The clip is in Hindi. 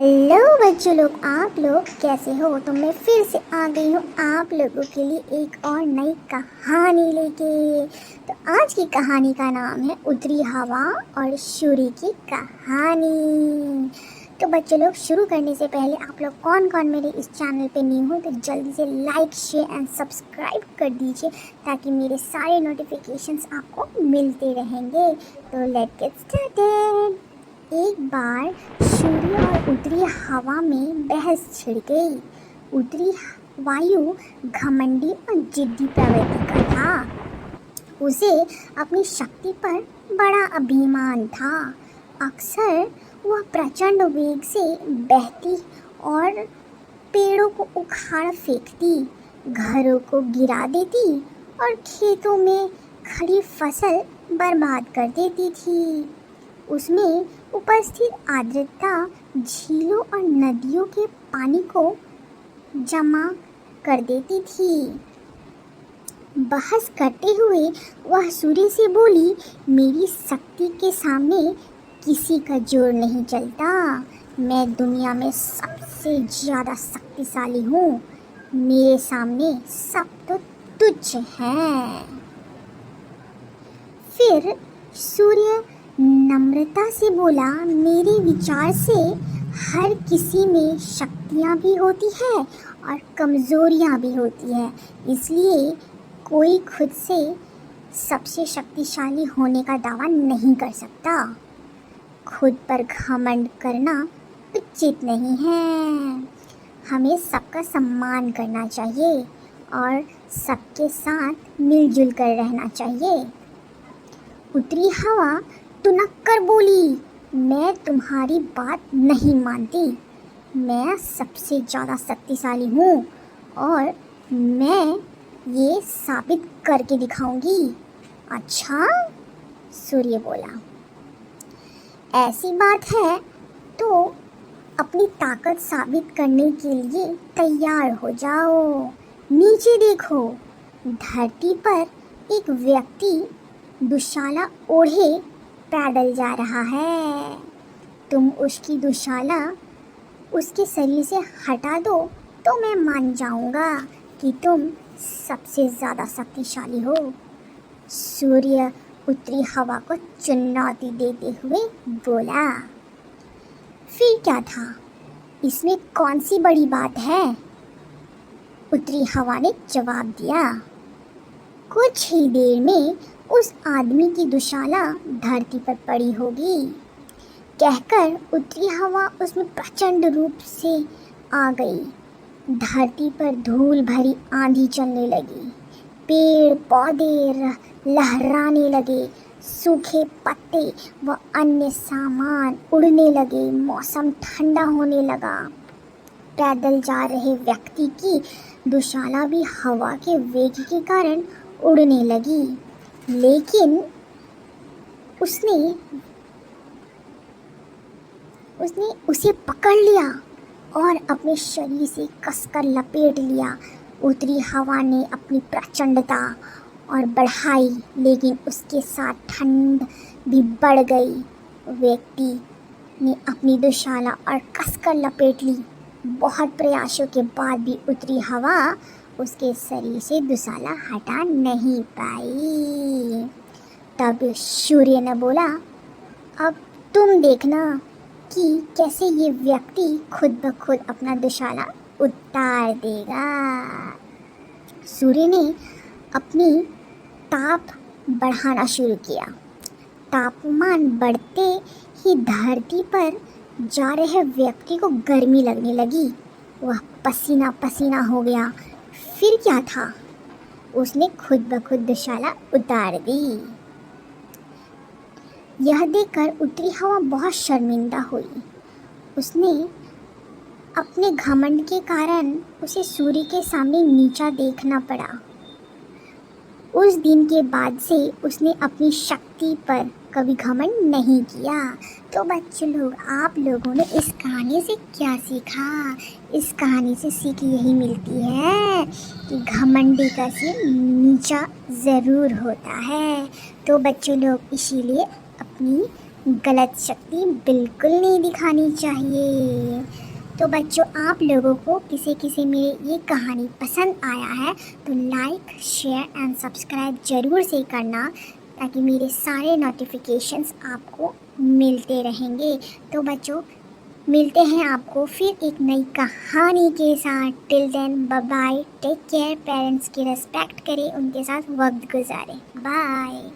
हेलो बच्चों लोग, आप लोग कैसे हो। तो मैं फिर से आ गई हूँ आप लोगों के लिए एक और नई कहानी लेके। तो आज की कहानी का नाम है उतरी हवा और सूर्य की कहानी। तो बच्चों लोग, शुरू करने से पहले आप लोग कौन कौन मेरे इस चैनल पे न्यू हो तो जल्दी से लाइक शेयर एंड सब्सक्राइब कर दीजिए ताकि मेरे सारे नोटिफिकेशंस आपको मिलते रहेंगे। तो लेट्स गेट स्टार्टेड। एक बार सूर्य और उत्तरी हवा में बहस छिड़ गई। उत्तरी वायु घमंडी और जिद्दी प्रवृत्ति का था। उसे अपनी शक्ति पर बड़ा अभिमान था। अक्सर वह प्रचंड वेग से बहती और पेड़ों को उखाड़ फेंकती, घरों को गिरा देती और खेतों में खड़ी फसल बर्बाद कर देती थी। उसमें उपस्थित आर्द्रता झीलों और नदियों के पानी को जमा कर देती थी। बहस करते हुए वह सूर्य से बोली, मेरी शक्ति के सामने किसी का जोर नहीं चलता। मैं दुनिया में सबसे ज़्यादा शक्तिशाली हूँ। मेरे सामने सब तो तुच्छ हैं। फिर सूर्य नम्रता से बोला, मेरे विचार से हर किसी में शक्तियाँ भी होती है और कमज़ोरियाँ भी होती है, इसलिए कोई खुद से सबसे शक्तिशाली होने का दावा नहीं कर सकता। खुद पर घमंड करना उचित नहीं है। हमें सबका सम्मान करना चाहिए और सबके साथ मिलजुल कर रहना चाहिए। उत्तरी हवा तुनक कर बोली, मैं तुम्हारी बात नहीं मानती। मैं सबसे ज़्यादा शक्तिशाली हूँ और मैं ये साबित करके दिखाऊंगी। अच्छा, सूर्य बोला, ऐसी बात है तो अपनी ताकत साबित करने के लिए तैयार हो जाओ। नीचे देखो, धरती पर एक व्यक्ति दुशाला ओढ़े पैदल जा रहा है। तुम उसकी दुशाला उसके शरीर से हटा दो तो मैं मान जाऊंगा कि तुम सबसे ज़्यादा शक्तिशाली हो। सूर्य उत्तरी हवा को चुनौती देते हुए बोला। फिर क्या था, इसमें कौन सी बड़ी बात है? उत्तरी हवा ने जवाब दिया। कुछ ही देर में उस आदमी की दुशाला धरती पर पड़ी होगी। कहकर उत्तरी हवा उसमें प्रचंड रूप से आ गई। धरती पर धूल भरी आंधी चलने लगी। पेड़ पौधे लहराने लगे। सूखे पत्ते व अन्य सामान उड़ने लगे। मौसम ठंडा होने लगा। पैदल जा रहे व्यक्ति की दुशाला भी हवा के वेग के कारण उड़ने लगी, लेकिन उसने उसे पकड़ लिया और अपने शरीर से कसकर लपेट लिया। उत्तरी हवा ने अपनी प्रचंडता और बढ़ाई, लेकिन उसके साथ ठंड भी बढ़ गई। व्यक्ति ने अपनी दुशाला और कसकर लपेट ली। बहुत प्रयासों के बाद भी उत्तरी हवा उसके शरीर से दुशाला हटा नहीं पाई। तब सूर्य ने बोला, अब तुम देखना कि कैसे ये व्यक्ति खुद ब खुद अपना दुशाला उतार देगा। सूर्य ने अपनी ताप बढ़ाना शुरू किया। तापमान बढ़ते ही धरती पर जा रहे व्यक्ति को गर्मी लगने लगी। वह पसीना पसीना हो गया। फिर क्या था, उसने खुद ब खुद दुशाला उतार दी। यह देखकर उत्तरी हवा बहुत शर्मिंदा हुई। उसने अपने घमंड के कारण उसे सूर्य के सामने नीचा देखना पड़ा। उस दिन के बाद से उसने अपनी शक्ति पर कभी घमंड नहीं किया। तो बच्चों लोग, आप लोगों ने इस कहानी से क्या सीखा? इस कहानी से सीख यही मिलती है कि घमंडी का सिर नीचा ज़रूर होता है। तो बच्चों लोग, इसीलिए अपनी गलत शक्ति बिल्कुल नहीं दिखानी चाहिए। तो बच्चों, आप लोगों को किसी किसी मेरी ये कहानी पसंद आया है तो लाइक, शेयर एंड सब्सक्राइब ज़रूर से करना, ताकि मेरे सारे नोटिफिकेशंस आपको मिलते रहेंगे। तो बच्चों, मिलते हैं आपको फिर एक नई कहानी के साथ। Till then, bye bye, take care. Parents की रिस्पेक्ट करें, उनके साथ वक्त गुजारें। बाय।